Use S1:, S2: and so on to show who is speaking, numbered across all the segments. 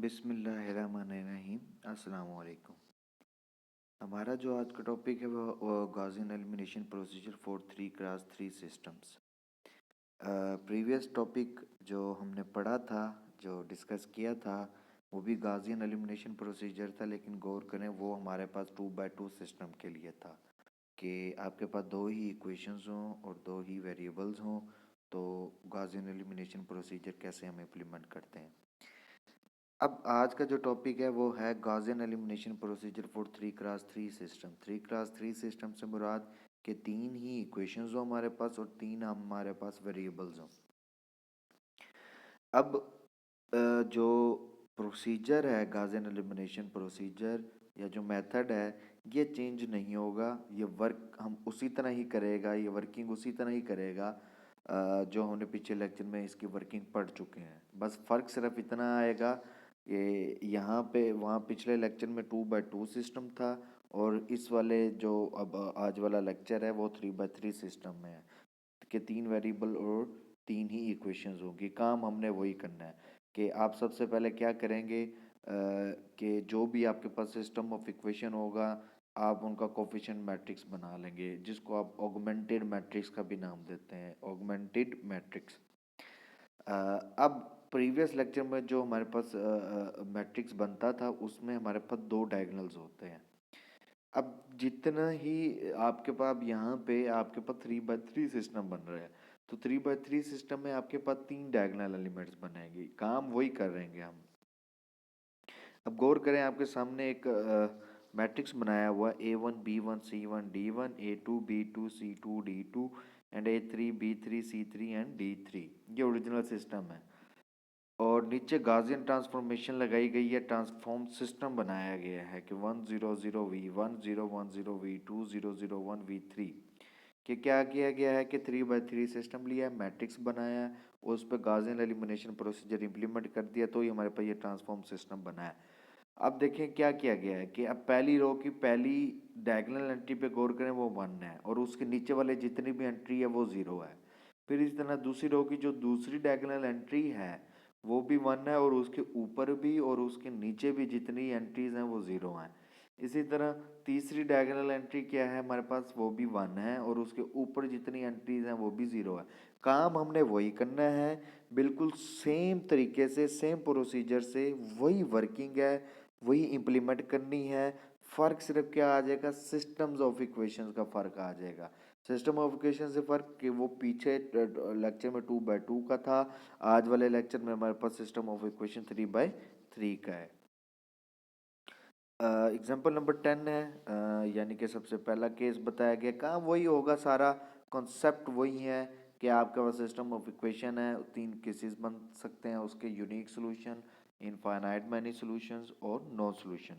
S1: बिस्मिल्लाहिर्रहमानिर्रहीम। अस्सलाम वालेकुम। हमारा जो आज का टॉपिक है वो Gaussian elimination procedure for 3x3 systems. Previous topic जो हमने पढ़ा था, जो डिस्कस किया था, वो भी गॉसियन एलिमिनेशन प्रोसीजर था, लेकिन गौर करें वो हमारे पास 2x2 सिस्टम के लिए था कि आपके पास दो ही इक्वेशंस हों और दो ही वेरिएबल्स हों, तो गॉसियन एलिमिनेशन प्रोसीजर कैसे हम इम्प्लीमेंट करते हैं। अब आज का जो टॉपिक है वो है Gaussian elimination procedure for 3x3 system. 3x3 system से मुराद कि तीन ही इक्वेशंस हो हमारे पास और तीन हमारे पास वेरिएबल्स हों। अब जो प्रोसीजर है गॉसियन एलिमिनेशन प्रोसीजर या जो मेथड है ये चेंज नहीं होगा, ये वर्क हम उसी तरह ही करेगा, ये वर्किंग उसी तरह ही करेगा जो हमने पिछले लेक्चर में इसकी वर्किंग पढ़ चुके हैं। बस फ़र्क सिर्फ इतना आएगा कि यहाँ पे वहाँ पिछले लेक्चर में 2x2 सिस्टम था और इस वाले जो अब आज वाला लेक्चर है वो 3x3 सिस्टम में है कि तीन वेरिएबल और तीन ही इक्वेशंस होंगी। काम हमने वही करना है कि आप सबसे पहले क्या करेंगे कि जो भी आपके पास सिस्टम ऑफ इक्वेशन होगा आप उनका कोफिशिएंट मैट्रिक्स बना लेंगे, जिसको आप ऑगमेंटेड मैट्रिक्स का भी नाम देते हैं, ऑगमेंटेड मैट्रिक्स। अब प्रीवियस लेक्चर में जो हमारे पास मैट्रिक्स बनता था उसमें हमारे पास दो डायगोनल्स होते हैं। अब जितना ही आपके पास यहाँ पे आपके पास 3x3 सिस्टम बन रहा है, तो 3x3 सिस्टम में आपके पास तीन डायगोनल एलिमेंट्स बनेंगे। काम वही कर रहे हैं हम। अब गौर करें, आपके सामने एक मैट्रिक्स बनाया हुआ A1 B1 C1 D1 A2 B2 C2 D2 and A3 B3 C3 and D3। ये ओरिजिनल सिस्टम है और नीचे गाउसियन ट्रांसफॉर्मेशन लगाई गई है, ट्रांसफॉर्म सिस्टम बनाया गया है कि 100V 1010V 2001 V3 कि क्या किया गया है कि 3x3 सिस्टम लिया है, मैट्रिक्स बनाया है, उस पर गाउसियन एलिमिनेशन प्रोसीजर इंप्लीमेंट कर दिया, तो ही हमारे पास ये ट्रांसफॉर्म सिस्टम बना है। अब देखें क्या किया गया है कि अब पहली रो की पहली डायगोनल एंट्री पे गौर करें, वो 1 है और उसके नीचे वाले जितनी भी एंट्री है वो 0 है। फिर इस तरह दूसरी रो की जो दूसरी डायगोनल एंट्री है वो भी 1 है और उसके ऊपर भी और उसके नीचे भी जितनी एंट्रीज हैं वो 0 हैं। इसी तरह तीसरी डायगोनल एंट्री क्या है हमारे पास, वो भी 1 है और उसके ऊपर जितनी एंट्रीज हैं वो भी 0 है। काम हमने वही करना है, बिल्कुल सेम तरीके से, सेम प्रोसीजर से वही वर्किंग है, वही इम्प्लीमेंट करनी है। फ़र्क सिर्फ क्या आ जाएगा, सिस्टम्स ऑफ इक्वेशंस का फ़र्क आ जाएगा। सिस्टम ऑफ इक्वेशन से फ़र्क कि वो पीछे लेक्चर में 2x2 का था, आज वाले लेक्चर में हमारे पास सिस्टम ऑफ इक्वेशन 3x3 का है। एग्जाम्पल नंबर 10 है, यानी कि सबसे पहला केस बताया गया। काम वही होगा, सारा कॉन्सेप्ट वही है कि आपके पास सिस्टम ऑफ इक्वेशन है, तीन केसेस बन सकते हैं उसके, unique solution, infinite many solutions और नो सॉल्यूशन।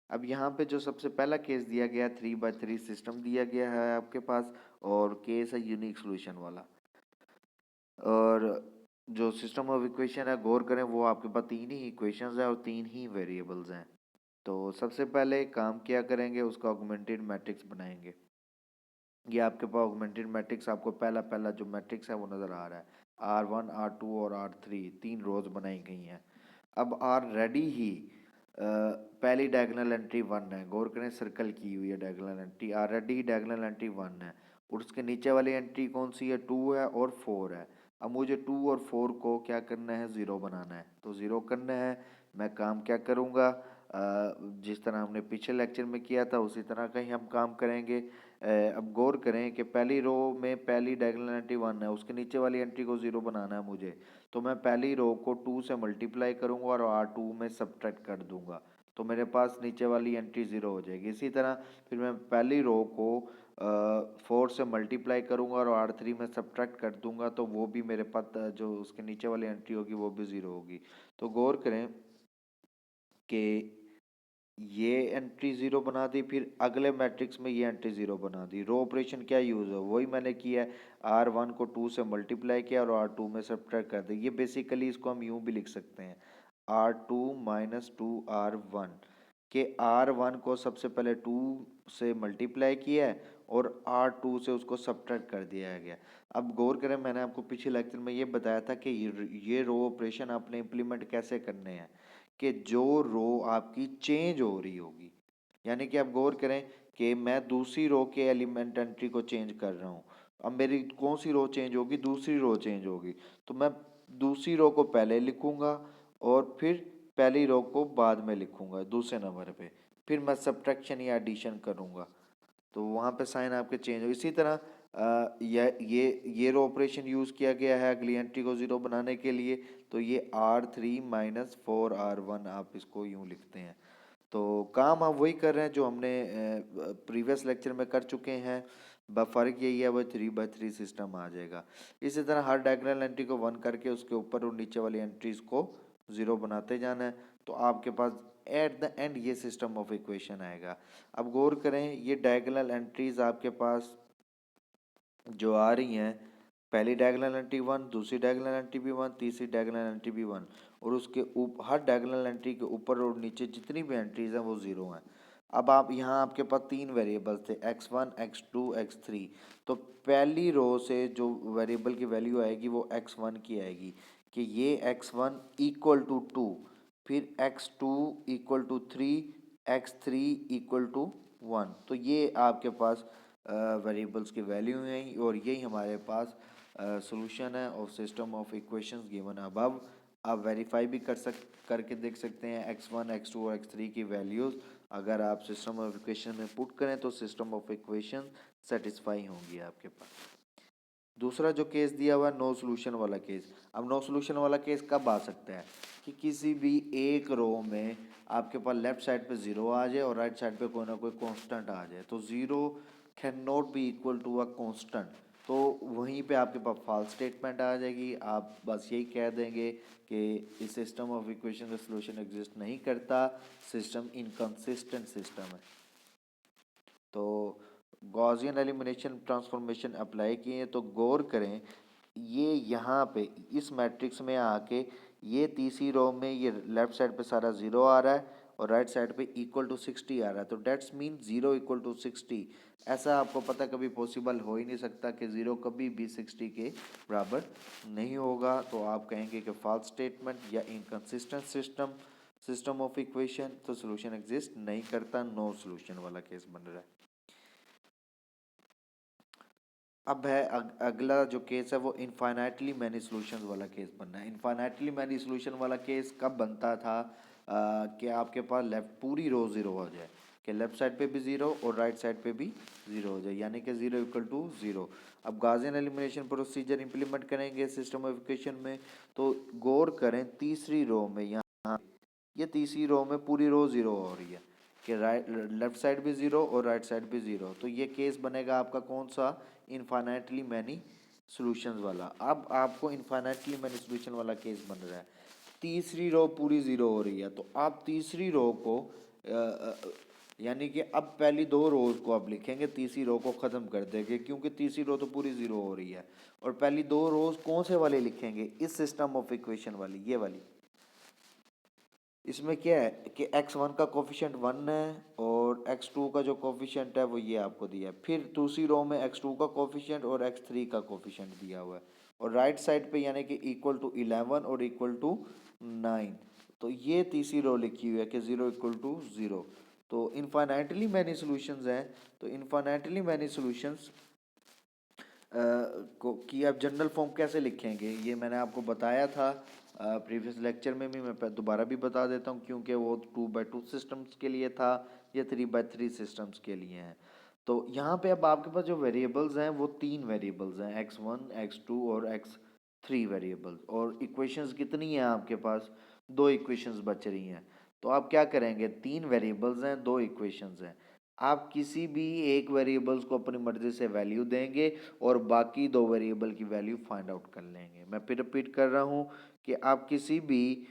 S1: अब यहाँ पे जो सबसे पहला केस दिया गया 3x3 सिस्टम दिया गया है आपके पास और केस है यूनिक सोल्यूशन वाला। और जो सिस्टम ऑफ इक्वेशन है गौर करें, वो आपके पास तीन ही इक्वेशंस है और तीन ही वेरिएबल्स हैं। तो सबसे पहले काम क्या करेंगे, उसका ऑगमेंटेड मैट्रिक्स बनाएंगे। ये आपके पास ऑगमेंटेड मैट्रिक्स, आपको पहला पहला जो मैट्रिक्स है वो नज़र आ रहा है, R1 R2 और R3 तीन रोज बनाई गई हैं। अब आर रेडी ही पहली डायगोनल एंट्री 1 है, गौर करें सर्कल की हुई है diagonal entry, already diagonal entry 1 है और उसके नीचे वाली एंट्री कौन सी है, 2 है और 4 है। अब मुझे 2 और 4 को क्या करना है, ज़ीरो बनाना है, तो ज़ीरो करना है। मैं काम क्या करूँगा, जिस तरह हमने पिछले लेक्चर में किया था उसी तरह का ही हम काम करेंगे। अब गौर करें कि पहली रो में पहली डायगोनल एंट्री 1 है, उसके नीचे वाली एंट्री को 0 बनाना है मुझे, तो मैं पहली रो को 2 से मल्टीप्लाई करूंगा और R2 में सब्ट्रैक्ट कर दूंगा, तो मेरे पास नीचे वाली एंट्री 0 हो जाएगी। इसी तरह फिर मैं पहली रो को 4 से मल्टीप्लाई करूंगा और R3 में सब्ट्रैक्ट कर दूंगा, तो वो भी मेरे पास जो उसके नीचे वाली एंट्री होगी वो भी 0 होगी। तो गौर करें कि ये एंट्री 0 बना दी, फिर अगले मैट्रिक्स में ये एंट्री 0 बना दी। रो ऑपरेशन क्या यूज़ है, वही मैंने किया है, R1 को 2 से मल्टीप्लाई किया और R2 में सब्ट्रैक्ट कर दिया। ये बेसिकली इसको हम यूँ भी लिख सकते हैं, R2 माइनस 2R1 के R1 को सबसे पहले 2 से मल्टीप्लाई किया है और R2 से उसको सब्ट्रैक्ट कर दिया गया। अब गौर करें, मैंने आपको पिछले लेक्चर में ये बताया था कि ये रो ऑपरेशन आपने इम्प्लीमेंट कैसे करने हैं, कि जो रो आपकी चेंज हो रही होगी, यानी कि आप गौर करें कि मैं दूसरी रो के एलिमेंट एंट्री को चेंज कर रहा हूँ। अब मेरी कौन सी रो चेंज होगी? दूसरी रो चेंज होगी। तो मैं दूसरी रो को पहले लिखूंगा और फिर पहली रो को बाद में लिखूंगा दूसरे नंबर पे, फिर मैं सब्ट्रैक्शन या एडिशन करूंगा, तो वहाँ पे साइन आपके चेंज हो। इसी तरह ये रो ऑपरेशन यूज़ किया गया है अगली एंट्री को ज़ीरो बनाने के लिए, तो ये R3 माइनस 4R1 आप इसको यूँ लिखते हैं। तो काम आप वही कर रहे हैं जो हमने प्रीवियस लेक्चर में कर चुके हैं, फ़र्क यही है वो 3/3 सिस्टम आ जाएगा। इसी तरह हर डायगोनल एंट्री को 1 करके उसके ऊपर और नीचे वाली एंट्रीज को 0 बनाते जाना है, तो आपके पास एट द एंड ये सिस्टम ऑफ इक्वेशन आएगा। अब गौर करें, ये डायगोनल एंट्रीज आपके पास जो आ रही हैं, पहली डायगोनल एंट्री 1, दूसरी डायगोनल एंट्री भी 1, तीसरी डायगोनल एंट्री भी 1, और उसके हर डायगोनल एंट्री के ऊपर और नीचे जितनी भी एंट्रीज हैं वो 0 हैं। अब आप यहाँ आपके पास तीन वेरिएबल्स थे, x1 x2 x3, तो पहली रो से जो वेरिएबल की वैल्यू आएगी वो x1 की आएगी, कि ये x1 इक्वल टू 2, फिर x2 equal to 3, x3 equal to 1। तो ये आपके पास वेरिएबल्स की वैल्यू हैं और यही हमारे पास सॉल्यूशन है of system of equations given above. आप वेरीफाई भी करके देख सकते हैं x1 x2 और x3 की वैल्यूज़, अगर आप सिस्टम ऑफ इक्वेशन में पुट करें तो सिस्टम ऑफ इक्वेशन सेटिस्फाई होंगी आपके पास। दूसरा जो केस दिया हुआ है नो सोल्यूशन वाला केस। अब नो सोल्यूशन वाला केस कब आ सकता है? कि किसी भी एक रो में आपके पास लेफ्ट साइड पे 0 आ जाए और राइट साइड पे कोई ना कोई कांस्टेंट आ जाए, तो 0 can not be equal to a constant, तो वहीं पे आपके पास फॉल्स स्टेटमेंट आ जाएगी। आप बस यही कह देंगे कि इस सिस्टम ऑफ इक्वेशन का सोल्यूशन एग्जिस्ट नहीं करता, सिस्टम इनकंसिस्टेंट सिस्टम है। तो गॉसियन एलिमिनेशन ट्रांसफॉर्मेशन अप्लाई किए, तो गौर करें ये यहाँ पे इस मैट्रिक्स में आके ये तीसरी रो में ये लेफ्ट साइड पे सारा 0 आ रहा है और राइट साइड पे इक्वल टू 60 आ रहा है, तो डेट्स मीन 0 इक्वल टू 60। ऐसा आपको पता कभी पॉसिबल हो ही नहीं सकता कि 0 कभी भी 60 के बराबर नहीं होगा, तो आप कहेंगे कि फॉल्स स्टेटमेंट या इनकंसिस्टेंट सिस्टम ऑफ इक्वेशन, तो सोल्यूशन एग्जिस्ट नहीं करता, नो सोल्यूशन वाला केस बन रहा है। अब है अगला जो केस है वो इनफाइनाइटली मैनी सॉल्यूशंस वाला केस बनना है। इनफाइनाइटली मैनी सॉल्यूशन वाला केस कब बनता था? कि आपके पास लेफ्ट पूरी रो 0 हो जाए, कि लेफ्ट साइड पे भी 0 और राइट साइड पे भी 0 हो जाए, यानी कि 0 इक्वल टू 0। अब गॉसियन एलिमिनेशन प्रोसीजर इंप्लीमेंट करेंगे सिस्टम ऑफ इक्वेशन में, तो गौर करें तीसरी रो में, यहाँ ये तीसरी रो में पूरी रो 0 हो रही है, कि राइट लेफ्ट साइड भी 0 और राइट साइड भी 0, तो ये केस बनेगा आपका कौन सा? इनफाइनाइटली मैनी सॉल्यूशंस वाला। अब आपको इनफाइनाइटली मैनी सॉल्यूशन वाला केस बन रहा है, तीसरी रो पूरी 0 हो रही है, तो आप तीसरी रो को यानी कि अब पहली दो रोज को आप लिखेंगे, तीसरी रो को ख़त्म कर देंगे, क्योंकि तीसरी रो तो पूरी 0 हो रही है, और पहली दो रोज कौन से वाले लिखेंगे? इस सिस्टम ऑफ इक्वेशन वाली, ये वाली। इसमें क्या है कि x1 का कोफिशिएंट 1 है और x2 का जो कोफिशिएंट है वो ये आपको दिया है, फिर दूसरी रो में x2 का कोफिशिएंट और x3 का कोफिशिएंट दिया हुआ है, और राइट साइड पे यानी कि इक्वल टू 11 और इक्वल टू 9, तो ये तीसरी रो लिखी हुई है कि 0 इक्वल टू 0। तो इनफाइनाइटली मैनी सॉल्यूशंस हैं, तो इनफाइनाइटली मैनी सॉल्यूशंस को कि आप जनरल फॉर्म कैसे लिखेंगे ये मैंने आपको बताया था प्रीवियस लेक्चर में भी, मैं दोबारा भी बता देता हूँ, क्योंकि वो 2/2 सिस्टम्स के लिए था, ये 3/3 सिस्टम्स के लिए हैं। तो यहाँ पे अब आपके पास जो वेरिएबल्स हैं वो तीन वेरिएबल्स हैं, x1 x2 और x3 वेरिएबल्स, और इक्वेशंस कितनी हैं आपके पास? दो इक्वेशंस बच रही हैं। तो आप क्या करेंगे, तीन वेरिएबल्स हैं, दो इक्वेशंस हैं, आप किसी भी एक वेरिएबल्स को अपनी मर्जी से वैल्यू देंगे और बाकी दो वेरिएबल की वैल्यू फाइंड आउट कर लेंगे। मैं फिर रिपीट कर रहा हूँ कि आप किसी भी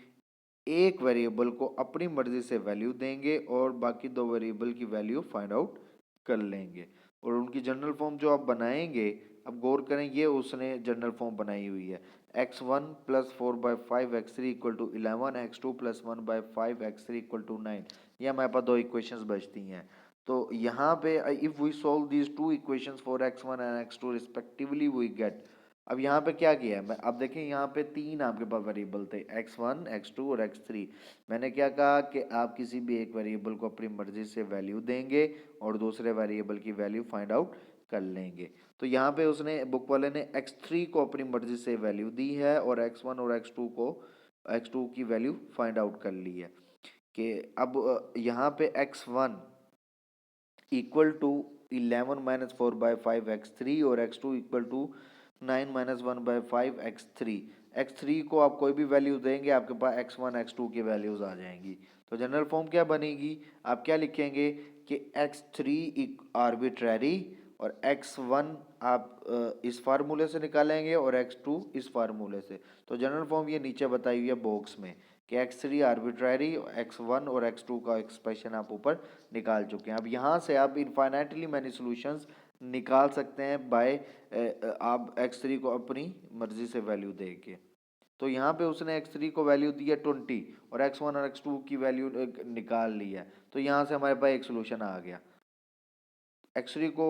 S1: एक वेरिएबल को अपनी मर्जी से वैल्यू देंगे और बाकी दो वेरिएबल की वैल्यू फाइंड आउट कर लेंगे, और उनकी जनरल फॉर्म जो आप बनाएंगे, अब गौर करें ये उसने जनरल फॉर्म बनाई हुई है, x1 plus 4/5 x3 equal to 11, x2 plus 1/5 x3 equal to 9, ये हमारे पास दो इक्वेशंस बचती हैं। तो यहाँ पे if we solve these two equations for x1 and x2 respectively we get. अब यहाँ पे क्या किया है मैं, अब देखें यहाँ पे तीन आपके पास वेरिएबल थे x1 x2 और x3। मैंने क्या कहा कि आप किसी भी एक वेरिएबल को अपनी मर्जी से वैल्यू देंगे और दूसरे वेरिएबल की वैल्यू फाइंड आउट कर लेंगे। तो यहाँ पे उसने बुक वाले ने x3 को अपनी मर्जी से वैल्यू दी है और x1 और x2 की वैल्यू फाइंड आउट कर ली है। कि अब यहाँ पे x1 इक्वल टू 11 - 4/5 x3 और x2 equal to 9 - 1/5 x3। x3 को आप कोई भी वैल्यू देंगे आपके पास x1 x2 की वैल्यूज आ जाएंगी। तो जनरल फॉर्म क्या बनेगी, आप क्या लिखेंगे कि x3 आर्बिट्ररी और x1 आप इस फार्मूले से निकालेंगे और x2 इस फार्मूले से। तो जनरल फॉर्म ये नीचे बताई हुई है बॉक्स में कि x3 आर्बिट्ररी, x1 और x2 का एक्सप्रेशन आप ऊपर निकाल चुके हैं। अब यहाँ से आप इनफाइनाइटली मैनी सॉल्यूशंस निकाल सकते हैं बाय आप x3 को अपनी मर्जी से वैल्यू दे के। तो यहाँ पे उसने x3 को वैल्यू दी है 20 और x1 और x2 की वैल्यू निकाल ली है। तो यहाँ से हमारे पास एक सोल्यूशन आ गया। x3 को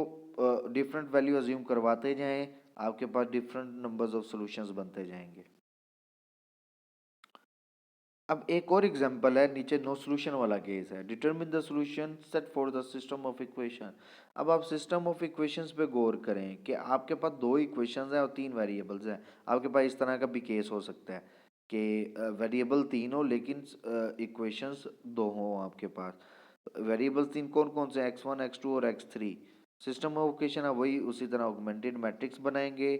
S1: डिफरेंट वैल्यू अज्यूम करवाते जाएं, आपके पास डिफरेंट नंबर्स ऑफ सॉल्यूशंस बनते जाएंगे। अब एक और एग्जांपल है, नीचे नो सॉल्यूशन वाला केस है। Determine the solution set for the system of equation. अब आप सिस्टम ऑफ इक्वेशंस पे गौर करें कि आपके पास दो इक्वेशंस हैं और तीन वेरिएबल्स हैं। आपके पास इस तरह का भी केस हो सकता है कि वेरिएबल तीन हो लेकिन इक्वेशंस दो हों आपके पास। वेरिएबल्स तीन कौन कौन से, x1 x2 और x3। सिस्टम ऑफ इक्वेशन है वही उसी तरह ऑगमेंटेड मैट्रिक्स बनाएंगे।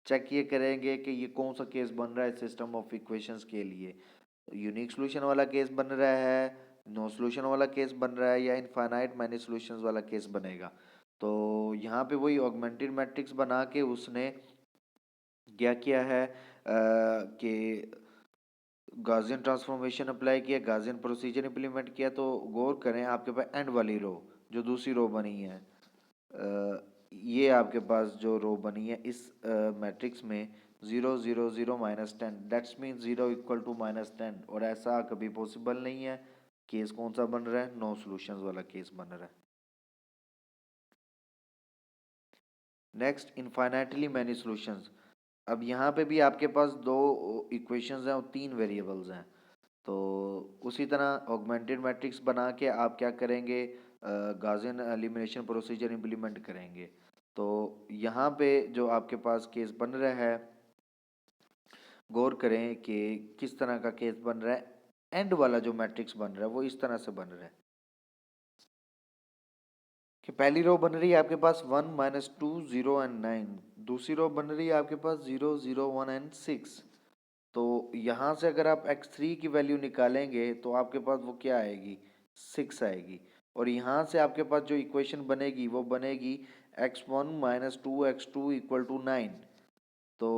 S1: चेक ये करेंगे कि ये कौन सा केस बन रहा है सिस्टम ऑफ इक्वेशंस के लिए, यूनिक सोल्यूशन वाला केस बन रहा है, नो सोल्यूशन वाला केस बन रहा है, या इनफाइनाइट मैनी सॉल्यूशंस वाला केस बनेगा। तो यहाँ पे वही ऑगमेंटेड मैट्रिक्स बना के उसने क्या किया है कि गाउसियन ट्रांसफॉर्मेशन अप्लाई किया, गाउसियन प्रोसीजर इंप्लीमेंट किया। तो गौर करें आपके पास एंड वाली रो जो दूसरी रो बनी है, ये आपके पास जो रो बनी है इस मैट्रिक्स में 0 0 0 - 10 दैट्स मीन 0 इक्वल टू -10, और ऐसा कभी पॉसिबल नहीं है। केस कौन सा बन रहा है, नो सॉल्यूशंस वाला केस बन रहा है। Next, infinitely many solutions. अब यहाँ पे भी आपके पास दो इक्वेशंस हैं और तीन वेरिएबल्स हैं। तो उसी तरह ऑगमेंटेड मैट्रिक्स बना के आप क्या करेंगे, गाउसियन एलिमिनेशन प्रोसीजर इंप्लीमेंट करेंगे। तो यहाँ पे जो आपके पास केस बन रहा है, गौर करें कि किस तरह का केस बन रहा है। एंड वाला जो मैट्रिक्स बन रहा है वो इस तरह से बन रहा है कि पहली रो बन रही है आपके पास 1 - 2 0 एंड 9, दूसरी रो बन रही है आपके पास 0 0 1 एंड 6। तो यहाँ से अगर आप x3 की वैल्यू निकालेंगे तो आपके पास वो क्या आएगी, 6 आएगी। और यहाँ से आपके पास जो इक्वेशन बनेगी वो बनेगी x1 - 2 x2 इक्वल टू 9। तो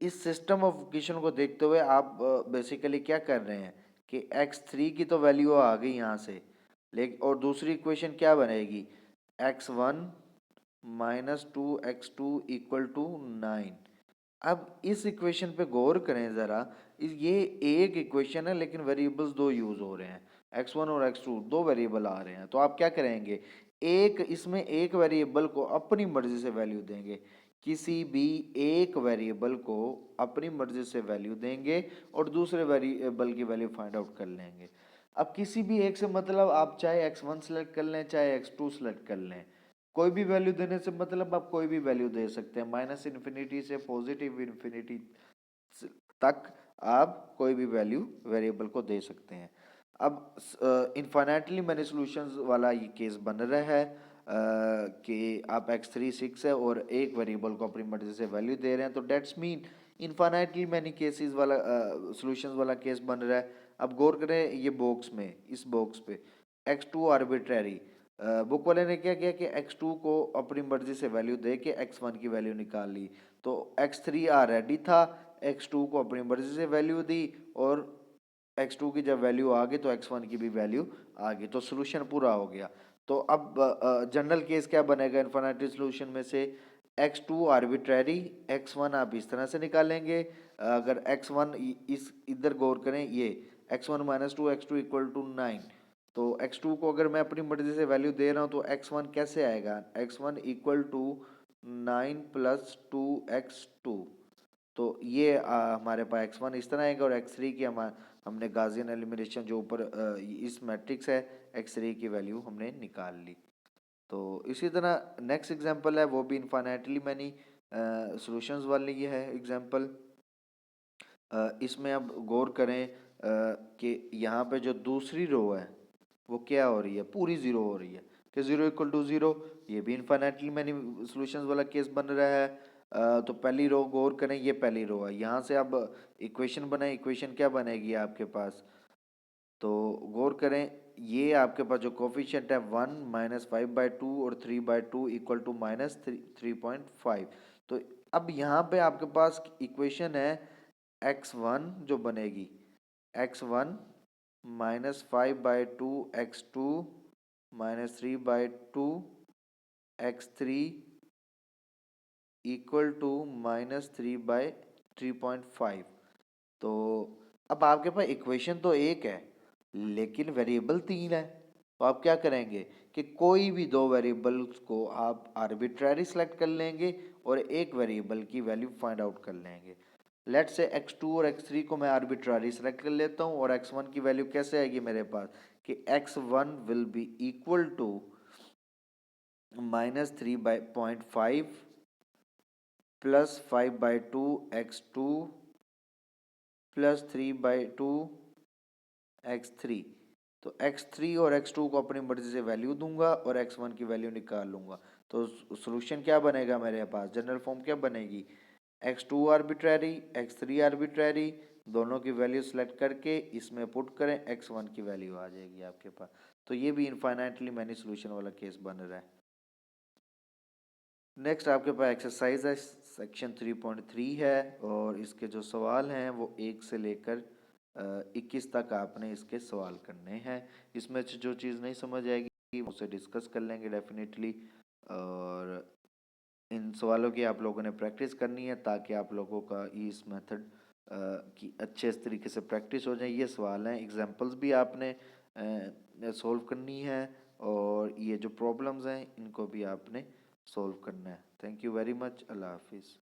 S1: इस सिस्टम ऑफ इक्वेशन को देखते हुए आप बेसिकली क्या कर रहे हैं कि x3 की तो वैल्यू आ गई यहाँ से, लेकिन और दूसरी इक्वेशन क्या बनेगी, x1 - 2 x2 इक्वल टू 9। अब इस इक्वेशन पे गौर करें ज़रा, ये एक इक्वेशन है लेकिन वेरिएबल्स दो यूज़ हो रहे हैं, x1 और x2 दो वेरिएबल आ रहे हैं। तो आप क्या करेंगे, एक इसमें एक वेरिएबल को अपनी मर्जी से वैल्यू देंगे, किसी भी एक वेरिएबल को अपनी मर्जी से वैल्यू देंगे और दूसरे वेरिएबल की वैल्यू फाइंड आउट कर लेंगे। अब किसी भी एक से मतलब आप चाहे x1 सेलेक्ट कर लें चाहे x2 सेलेक्ट कर लें, कोई भी वैल्यू देने से मतलब आप कोई भी वैल्यू दे सकते हैं, -इन्फिनिटी से पॉजिटिव इन्फिनिटी तक आप कोई भी वैल्यू वेरिएबल को दे सकते हैं। अब इनफाइनाइटली मैनी सॉल्यूशंस वाला ये केस बन रहा है कि आप x3 6 है और एक वेरिएबल को अपनी मर्जी से वैल्यू दे रहे हैं। तो that's mean infinitely many cases वाला सॉल्यूशंस वाला केस बन रहा है। अब गौर करें ये बॉक्स में, इस बॉक्स पे x2 आर्बिट्ररी, बुक वाले ने क्या किया कि x2 को अपनी मर्जी से वैल्यू दे के x1 की वैल्यू निकाल ली। तो x3 ऑलरेडी था, x2 को अपनी मर्जी से वैल्यू दी और x2 की जब वैल्यू आ गई तो x1 की भी वैल्यू आ गई, तो सोल्यूशन पूरा हो गया। तो अब जनरल केस क्या बनेगा इनफिनिटी सोल्यूशन में से, x2 आर्बिट्ररी, x1 आप इस तरह से निकालेंगे। अगर x1 इस इधर गौर करें, ये x1 - 2 x2 इक्वल टू 9, तो x2 को अगर मैं अपनी मर्जी से वैल्यू दे रहा हूँ तो x1 कैसे आएगा, x1 equal to 9 plus 2x2। तो ये हमारे पास x1 इस तरह आएगा, और x3 की हमने गाउसियन एलिमिनेशन जो ऊपर इस मैट्रिक्स है x3 की वैल्यू हमने निकाल ली। तो इसी तरह नेक्स्ट एग्जांपल है वो भी इनफाइनाइटली मैनी सॉल्यूशंस वाली ये है एग्जांपल। इसमें अब गौर करें कि यहाँ पे जो दूसरी रो है वो क्या हो रही है, पूरी ज़ीरो हो रही है कि ज़ीरो इक्वल टू ज़ीरो। ये भी इनफाइनाइटली मैनी सॉल्यूशंस वाला केस बन रहा है। तो पहली रो गौर करें, ये पहली रो है, यहाँ से अब इक्वेशन बनाए, इक्वेशन क्या बनेगी आपके पास, तो गौर करें ये आपके पास जो कोफिशिएंट है 1 -5/2 और 3/2 इक्वल टू -3.5। तो अब यहाँ पे आपके पास इक्वेशन है x1 जो बनेगी x1 -5/2 x2 -3/2 x3 equal to -3/3.5। तो अब आपके पास इक्वेशन तो एक है लेकिन वेरिएबल तीन है। तो आप क्या करेंगे कि कोई भी दो वेरिएबल्स को आप आर्बिट्ररी सेलेक्ट कर लेंगे और एक वेरिएबल की वैल्यू फाइंड आउट कर लेंगे। लेट्स से x2 और x3 को मैं आर्बिट्ररी सेलेक्ट कर लेता हूँ, और x1 की वैल्यू कैसे आएगी मेरे पास कि x1 will be equal to -3/5 plus 5/2 x2 plus 3/2 x3। तो x3 और x2 को अपनी मर्जी से वैल्यू दूंगा और x1 की वैल्यू निकाल लूंगा। तो सॉल्यूशन क्या बनेगा मेरे पास, जनरल फॉर्म क्या बनेगी, x2 आर्बिट्ररी x3 आर्बिट्ररी, दोनों की वैल्यू सेलेक्ट करके इसमें पुट करें, x1 की वैल्यू आ जाएगी आपके पास। तो ये भी इनफाइनाइटली मैनी सॉल्यूशन वाला केस बन रहा है। नेक्स्ट आपके पास एक्सरसाइज है सेक्शन 3.3 है, और इसके जो सवाल हैं वो 1 से लेकर 21 तक आपने इसके सवाल करने हैं। इसमें से जो चीज़ नहीं समझ आएगी उसे डिस्कस कर लेंगे डेफिनेटली, और इन सवालों की आप लोगों ने प्रैक्टिस करनी है ताकि आप लोगों का इस मेथड की अच्छे तरीके से प्रैक्टिस हो जाए। ये सवाल हैं, एग्जांपल्स भी आपने सॉल्व करनी है, और ये जो प्रॉब्लम्स हैं इनको भी आपने सॉल्व करना है। थैंक यू वेरी मच, अल्लाह हाफिज़।